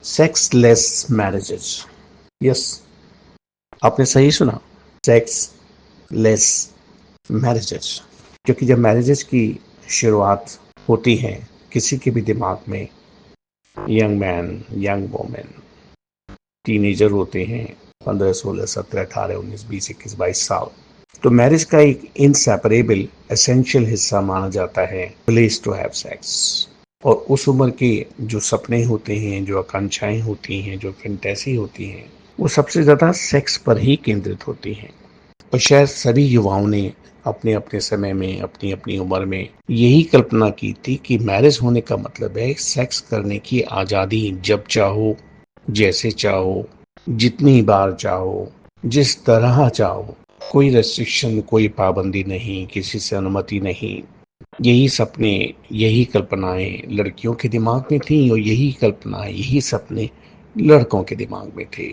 Sexless marriages. Yes, आपने सही सुना, सेक्सलेस मैरिजेज। क्योंकि जब मैरिजेज की शुरुआत होती है किसी के भी दिमाग में, young man, young women, teenager होते हैं, 15, 16, 17, 18, 19, 20, 21, 22 साल, तो मैरिज का एक इनसेपरेबल एसेंशियल हिस्सा माना जाता है प्लेस टू हैव सेक्स। और उस उम्र के जो सपने होते हैं, जो आकांक्षाएं होती हैं, जो फैंटेसी होती हैं, वो सबसे ज्यादा सेक्स पर ही केंद्रित होती हैं। और शायद सभी युवाओं ने अपने अपने समय में, अपनी अपनी उम्र में यही कल्पना की थी कि मैरिज होने का मतलब है सेक्स करने की आजादी, जब चाहो, जैसे चाहो, जितनी बार चाहो, जिस तरह चाहो, कोई रेस्ट्रिक्शन, कोई पाबंदी नहीं, किसी से अनुमति नहीं। यही सपने, यही कल्पनाएं लड़कियों के दिमाग में थी और यही कल्पनाएं, यही सपने लड़कों के दिमाग में थे।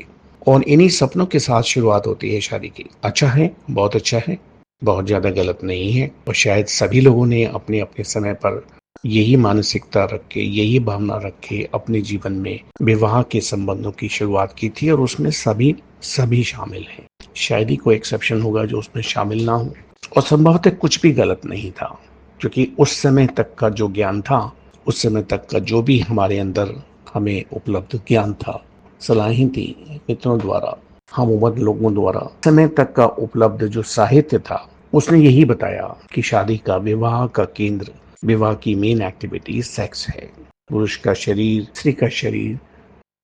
और इन्हीं सपनों के साथ शुरुआत होती है शादी की। अच्छा है, बहुत अच्छा है, बहुत ज्यादा गलत नहीं है। और शायद सभी लोगों ने अपने अपने समय पर यही मानसिकता रख के, यही भावना रख के अपने जीवन में विवाह के संबंधों की शुरुआत की थी। और उसमें सभी सभी शामिल हैं। शायद ही कोई एक्सेप्शन होगा जो उसमें शामिल ना हो। और संभवतः कुछ भी गलत नहीं था, क्योंकि उस समय तक का जो ज्ञान था, उस समय तक का जो भी हमारे अंदर हमें उपलब्ध ज्ञान था, सलाहें थी मित्रों द्वारा, हम उम्र लोगों द्वारा, समय तक का उपलब्ध जो साहित्य था, उसने यही बताया कि शादी का, विवाह का केंद्र, विवाह की मेन एक्टिविटी सेक्स है। पुरुष का शरीर, स्त्री का शरीर,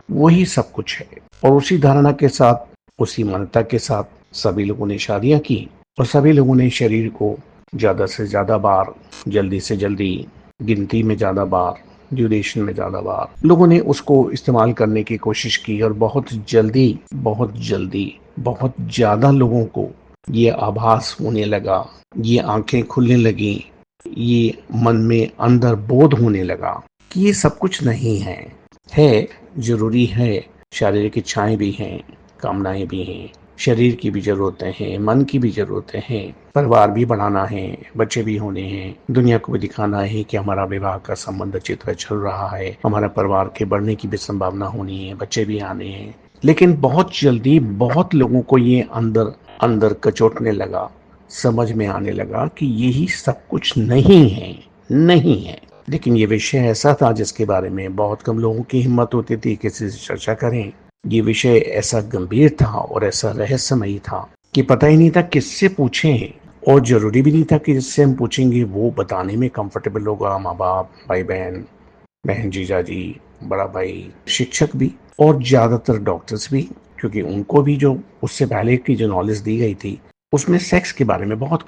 वही सब कुछ है। और उसी धारणा के साथ, उसी मान्यता के साथ सभी लोगों ने शादियां की। और सभी लोगों ने शरीर को ज्यादा से ज्यादा बार, जल्दी से जल्दी, गिनती में ज्यादा बार, ड्यूरेशन में ज्यादा बार लोगों ने उसको इस्तेमाल करने की कोशिश की। और बहुत जल्दी, बहुत जल्दी, बहुत ज्यादा लोगों को ये आभास होने लगा, ये आंखें खुलने लगी, ये मन में अंदर बोध होने लगा कि ये सब कुछ नहीं है जरूरी है। शारीरिक इच्छाएं भी हैं, कामनाएं भी हैं, शरीर की भी जरूरतें हैं, मन की भी जरूरतें हैं, परिवार भी बढ़ाना है, बच्चे भी होने हैं, दुनिया को भी दिखाना है कि हमारा विवाह का संबंध अच्छी तरह चल रहा है, हमारा परिवार के बढ़ने की भी संभावना होनी है, बच्चे भी आने हैं। लेकिन बहुत जल्दी बहुत लोगों को ये अंदर अंदर कचोटने लगा, समझ में आने लगा कि यही सब कुछ नहीं है, नहीं है। लेकिन ये विषय ऐसा था जिसके बारे में बहुत कम लोगों की हिम्मत होती थी किसी से चर्चा करें। ये विषय ऐसा गंभीर था और ऐसा रहस्यमयी था कि पता ही नहीं था किससे पूछें। और जरूरी भी नहीं था कि जिससे हम पूछेंगे वो बताने में कंफर्टेबल होगा। माँ बाप, भाई बहन, बहन जीजा जी, बड़ा भाई, शिक्षक भी, और ज्यादातर डॉक्टर्स भी, क्योंकि उनको भी जो उससे पहले की जो नॉलेज दी गई थी उसमें सेक्स के बारे में बहुत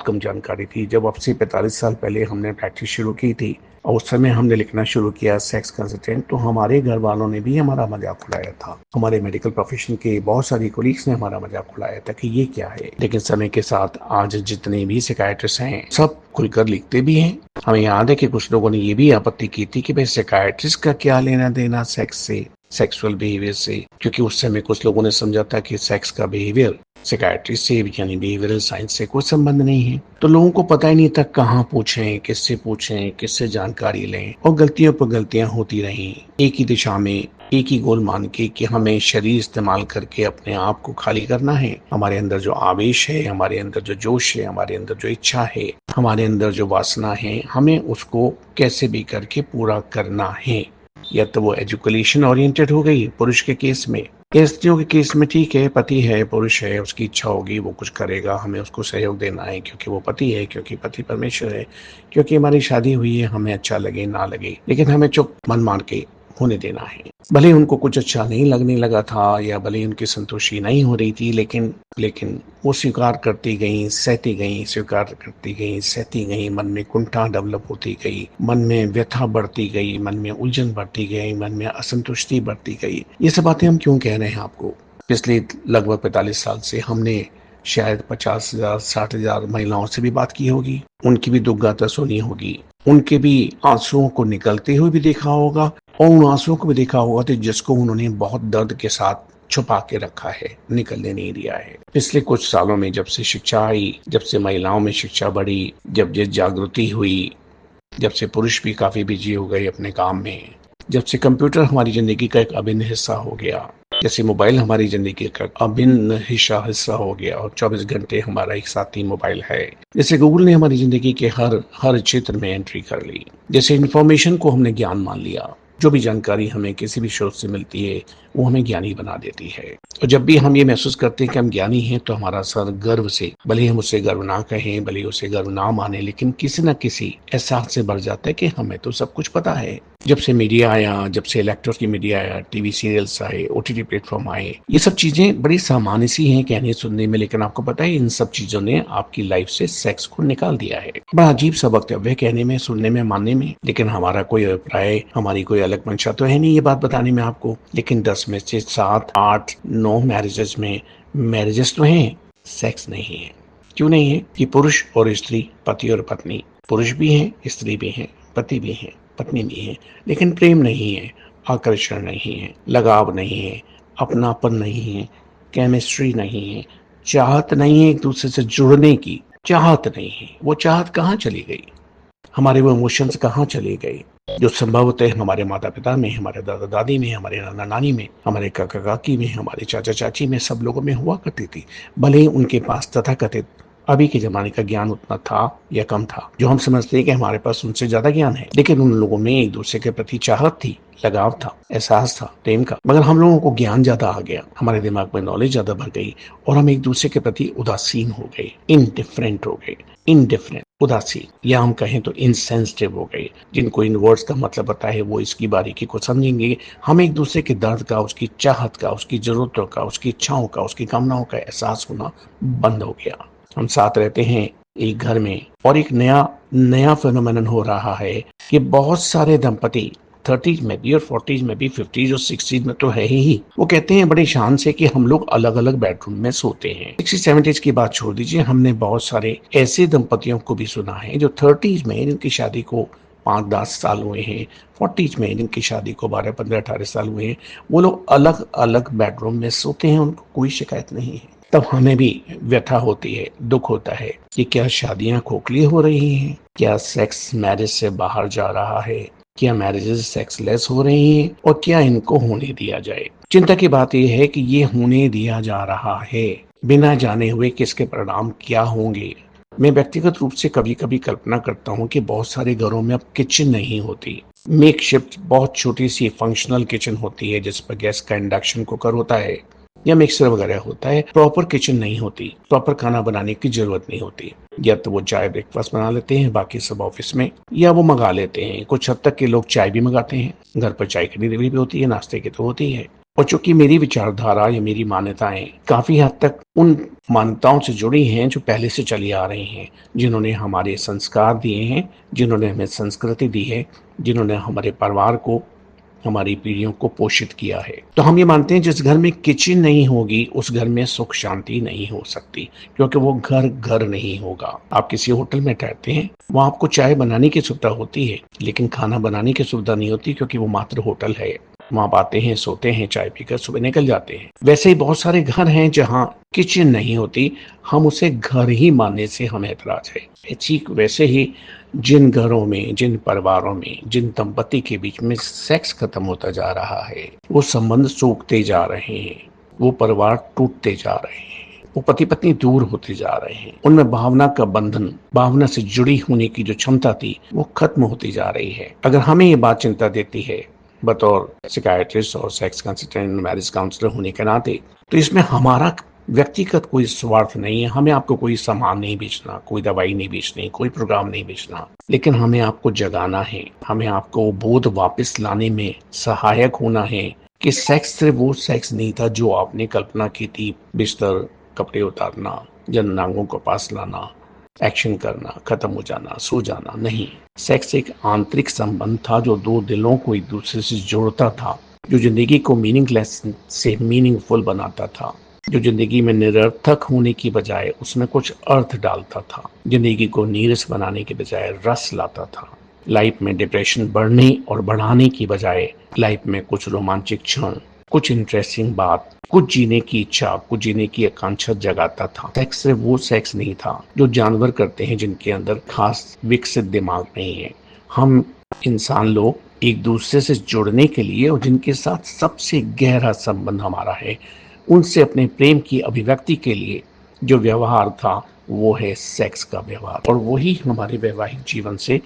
कम जानकारी थी। जब अब से 45 साल पहले हमने प्रैक्टिस शुरू की थी और उस समय हमने लिखना शुरू किया सेक्स कंसल्टेंट, तो हमारे घर वालों ने भी हमारा मजाक उड़ाया था। हमारे मेडिकल प्रोफेशन के बहुत सारी कोलीग्स ने हमारा मजाक उड़ाया था कि ये क्या है। लेकिन समय के साथ आज जितने भी साइकियाट्रिस्ट हैं सब खुलकर लिखते भी हैं। हमें याद है कि कुछ लोगों ने ये भी आपत्ति की थी कि भाई साइकियाट्रिस्ट का क्या लेना देना सेक्स से, सेक्सुअल बिहेवियर से, क्योंकि उस समय कुछ लोगों ने समझा था कि सेक्स का बिहेवियर साइकियाट्री से यानी बिहेवियरल साइंस से कोई संबंध नहीं है। तो लोगों को पता ही नहीं था कहाँ पूछें, किससे जानकारी लें। और गलतियों पर गलतियां होती रहीं, एक ही दिशा में, एक ही गोल मान के कि हमें शरीर इस्तेमाल करके अपने आप को खाली करना है। हमारे अंदर जो आवेश है, हमारे अंदर जो जोश है, हमारे अंदर जो इच्छा है, हमारे अंदर जो वासना है, हमें उसको कैसे भी करके पूरा करना है। या तो वो एजुकेशन ओरिएंटेड हो गई पुरुष के केस में, स्त्रियों के केस में ठीक है, पति है, पुरुष है, उसकी इच्छा होगी, वो कुछ करेगा, हमें उसको सहयोग देना है क्योंकि वो पति है, क्योंकि पति परमेश्वर है, क्योंकि हमारी शादी हुई है, हमें अच्छा लगे ना लगे, लेकिन हमें चुप मन मान के होने देना है। भले उनको कुछ अच्छा नहीं लगने लगा था या भले उनकी संतुष्टि नहीं हो रही थी, लेकिन वो स्वीकार करती गई, सहती गई, स्वीकार करती गई, सहती गई। मन में कुंठा डेवलप होती गई, मन में व्यथा बढ़ती गई, मन में उलझन बढ़ती गई, मन में असंतुष्टि बढ़ती गई। ये सब बातें हम क्यों कह रहे हैं आपको? पिछले लगभग 45 साल से हमने शायद 50,000 60,000 महिलाओं से भी बात की होगी, उनकी भी दुख गाथा सुनी होगी, उनके भी आंसुओं को निकलते हुए भी देखा होगा, और उन आंसुओं को भी देखा होगा तो जिसको उन्होंने बहुत दर्द के साथ छुपा के रखा है, निकलने नहीं दिया है। पिछले कुछ सालों में जब से शिक्षा आई, जब से महिलाओं में शिक्षा बढ़ी, जब ये जागृति हुई, जब से पुरुष भी काफी बिजी हो गए अपने काम में, जब से कंप्यूटर हमारी जिंदगी का एक अभिन्न हिस्सा हो गया, जैसे मोबाइल हमारी जिंदगी का अभिन्न हिस्सा हो गया और 24 घंटे हमारा एक साथी मोबाइल है, जैसे गूगल ने हमारी जिंदगी के हर क्षेत्र में एंट्री कर ली, जैसे इंफॉर्मेशन को हमने ज्ञान मान लिया, जो भी जानकारी हमें किसी भी स्रोत से मिलती है वो हमें ज्ञानी बना देती है। और जब भी हम ये महसूस करते हैं कि हम ज्ञानी हैं तो हमारा सर गर्व से, भले ही हम उसे गर्व ना कहें, भले ही उसे गर्व ना माने, लेकिन किसी न किसी एहसास से भर जाता है कि हमें तो सब कुछ पता है। जब से मीडिया आया, जब से इलेक्ट्रॉनिक मीडिया आया, टीवी सीरियल्स आए, ओटीटी प्लेटफॉर्म आए, ये सब चीजें बड़ी सामान्य सी हैं कहने सुनने में, लेकिन आपको पता है इन सब चीजों ने आपकी लाइफ से सेक्स को निकाल दिया है। बड़ा अजीब सा वक्तव्य है कहने में, सुनने में, मानने में, लेकिन हमारा कोई अभिप्राय, हमारी कोई अलग मंशा तो है नहीं ये बात बताने में आपको। लेकिन 10 में से 7, 8, 9 मैरिजेस तो हैं, सेक्स नहीं है। क्यों नहीं है? कि पुरुष और स्त्री, पति और पत्नी, पुरुष भी हैं, स्त्री भी हैं, पति भी हैं, पत्नी भी है, लेकिन प्रेम नहीं है, आकर्षण नहीं है, लगाव नहीं है, अपनापन नहीं है, केमिस्ट्री नहीं है, चाहत नहीं है, एक दूसरे से जुड़ने की चाहत नहीं है। वो चाहत कहाँ चली गई? हमारे वो इमोशंस कहाँ चले गए जो संभवतः हमारे माता पिता में, हमारे दादा दादी में, हमारे नाना नानी में, हमारे काका काकी में, हमारे चाचा चाची में, सब लोगों में हुआ करती थी। भले ही उनके पास तथाकथित अभी के जमाने का ज्ञान उतना था या कम था जो हम समझते हैं कि हमारे पास उनसे ज्यादा ज्ञान है, लेकिन उन लोगों में एक दूसरे के प्रति चाहत थी, लगाव था, एहसास था प्रेम का। मगर हम लोगों को ज्ञान ज्यादा आ गया, हमारे दिमाग में नॉलेज ज्यादा भर गई और हम एक दूसरे के प्रति उदासीन हो गए, इनडिफरेंट हो गए, इनडिफरेंट, उदासीन, या हम कहें तो इनसेंसिटिव हो गए। जिनको इन वर्ड्स का मतलब पता है वो इसकी बारीकी को समझेंगे। हम एक दूसरे के दर्द का, उसकी चाहत का, उसकी जरूरतों का, उसकी इच्छाओं का, उसकी कामनाओं का एहसास होना बंद हो गया। हम साथ रहते हैं एक घर में और एक नया फिनोमेनन हो रहा है कि बहुत सारे दंपति 30s में भी और 40s में भी, 50s और 60s में तो है ही, वो कहते हैं बड़े शान से कि हम लोग अलग अलग बेडरूम में सोते हैं। 60s 70s की बात छोड़ दीजिए, हमने बहुत सारे ऐसे दंपतियों को भी सुना है जो 30s में, जिनकी शादी को 5-10 साल हुए हैं, 40s में जिनकी शादी को 12, 15, 18 साल हुए हैं, वो लोग अलग अलग बेडरूम में सोते हैं, उनको कोई शिकायत नहीं है। तब हमें भी व्यथा होती है, दुख होता है कि क्या शादियां खोखली हो रही हैं, क्या सेक्स मैरिज से बाहर जा रहा है, क्या मैरिजेस सेक्सलेस हो रही हैं और क्या इनको होने दिया जाए। चिंता की बात यह है कि ये होने दिया जा रहा है बिना जाने हुए कि इसके परिणाम क्या होंगे। मैं व्यक्तिगत रूप से कभी कभी कल्पना करता हूँ कि बहुत सारे घरों में अब किचन नहीं होती, मेकशिफ्ट बहुत छोटी सी फंक्शनल किचन होती है जिस पर गैस का इंडक्शन कुकर होता है या मिक्सर वगैरह होता है। प्रॉपर किचन नहीं होती, प्रॉपर खाना बनाने की जरूरत नहीं होती। या तो वो चाय ब्रेकफास्ट बना लेते हैं, बाकी सब ऑफिस में, या वो मंगा लेते हैं। कुछ हद तक के लोग चाय भी मंगाते हैं, घर पर चाय की डिलीवरी भी होती है, नाश्ते की तो होती है। और चूंकि मेरी विचारधारा या मेरी मान्यताएं काफी हद तक उन मान्यताओं से जुड़ी हैं जो पहले से चली आ रही हैं, जिन्होंने हमारे संस्कार दिए हैं, जिन्होंने हमें संस्कृति दी है, जिन्होंने हमारे परिवार को, हमारी पीढ़ियों को पोषित किया है, तो हम ये मानते हैं जिस घर में किचन नहीं होगी उस घर में सुख शांति नहीं हो सकती, क्योंकि वो घर नहीं होगा। आप किसी होटल में ठहरते हैं, वहां आपको चाय बनाने की सुविधा होती है लेकिन खाना बनाने की सुविधा नहीं होती, क्योंकि वो मात्र होटल है। वहां आप आते हैं, सोते हैं, चाय पीकर सुबह निकल जाते हैं। वैसे ही बहुत सारे घर हैं जहां किचन नहीं होती, हम उसे घर ही मानने से हमें ऐतराज है। ठीक वैसे ही जिन घरों में, जिन परिवारों में, जिन दंपति के बीच में सेक्स खत्म होता जा रहा है, वो संबंध सूखते जा रहे हैं, वो परिवार टूटते जा रहे हैं, वो पति पत्नी दूर होते जा रहे हैं, उनमें भावना का बंधन, भावना से जुड़ी होने की जो क्षमता थी वो खत्म होती जा रही है। अगर हमें ये बात चिंता देती है बतौर सिकाइट्रिस्ट और सेक्स कंसल्टेंट, मैरिज काउंसलर होने के नाते, तो इसमें हमारा व्यक्तिगत कोई स्वार्थ नहीं है। हमें आपको कोई सामान नहीं बेचना, कोई दवाई नहीं बेचनी, कोई प्रोग्राम नहीं बेचना, लेकिन हमें आपको जगाना है, हमें आपको बोध वापस लाने में सहायक होना है कि सेक्स सिर्फ वो सेक्स नहीं था जो आपने कल्पना की थी, बिस्तर, कपड़े उतारना, जननांगों को पास लाना, एक्शन करना, खत्म हो जाना, सो जाना, नहीं। सेक्स एक आंतरिक संबंध था जो दो दिलों को एक दूसरे से जोड़ता था, जो जिंदगी को मीनिंगलेस से मीनिंगफुल बनाता था, जो जिंदगी में निरर्थक होने की बजाय उसमें कुछ अर्थ डालता था, जिंदगी को नीरस बनाने के बजाय रस लाता था, लाइफ में डिप्रेशन बढ़ने और बढ़ाने की बजाय लाइफ में कुछ रोमांचक क्षण, कुछ इंटरेस्टिंग बात, कुछ जीने की इच्छा, कुछ जीने की आकांक्षा जगाता था। सेक्स सिर्फ वो सेक्स नहीं था जो जानवर करते हैं जिनके अंदर खास विकसित दिमाग नहीं है। हम इंसान लोग एक दूसरे से जुड़ने के लिए और जिनके साथ सबसे गहरा संबंध हमारा है, उनसे अपने प्रेम की अभिव्यक्ति के लिए जो व्यवहार था, वो है सेक्स का व्यवहार, और वही हमारे वैवाहिक जीवन से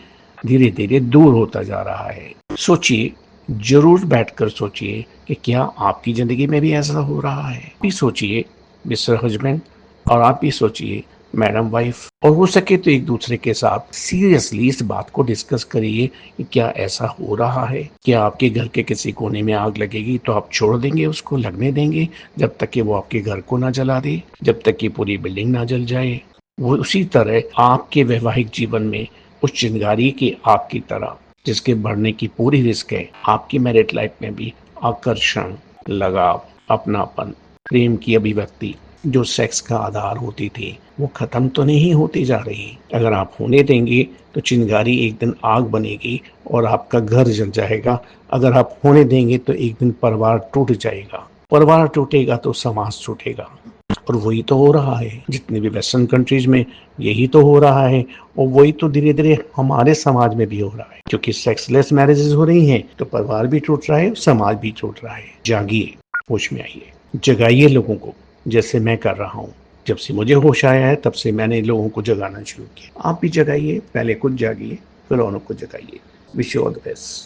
धीरे-धीरे दूर होता जा रहा है। सोचिए, ज़रूर बैठकर सोचिए कि क्या आपकी ज़िंदगी में भी ऐसा हो रहा है? भी सोचिए मिस्टर हस्बैंड, और आप भी सोचिए मैडम वाइफ, और हो सके तो एक दूसरे के साथ सीरियसली इस बात को डिस्कस करिए कि क्या ऐसा हो रहा है? क्या आपके घर के किसी कोने में आग लगेगी तो आप छोड़ देंगे, उसको लगने देंगे जब तक कि वो आपके घर को ना जला दे, जब तक कि पूरी बिल्डिंग ना जल जाए? वो उसी तरह आपके वैवाहिक जीवन में उस चिंगारी की आग की तरह जिसके बढ़ने की पूरी रिस्क है, आपकी मैरिड लाइफ में भी आकर्षण, लगाव, अपनापन, प्रेम की अभिव्यक्ति जो सेक्स का आधार होती थी, वो खत्म तो नहीं होती जा रही। अगर आप होने देंगे तो चिंगारी एक दिन आग बनेगी और आपका घर जल जाएगा। अगर आप होने देंगे तो एक दिन परिवार टूट जाएगा। परिवार टूटेगा तो समाज टूटेगा, और वही तो हो रहा है जितने भी वेस्टर्न कंट्रीज में, यही तो हो रहा है। और वही तो धीरे धीरे हमारे समाज में भी हो रहा है, क्योंकि सेक्सलेस मैरिजेस हो रही हैं तो परिवार भी टूट रहा है, समाज भी टूट रहा है। जागिए, होश में आइए, जगाइए लोगों को, जैसे मैं कर रहा हूँ। जब से मुझे होश आया है तब से मैंने लोगों को जगाना शुरू किया। आप भी जगाइए, पहले खुद जागिए, फिर औरों को जगाइए। Wish you all the best.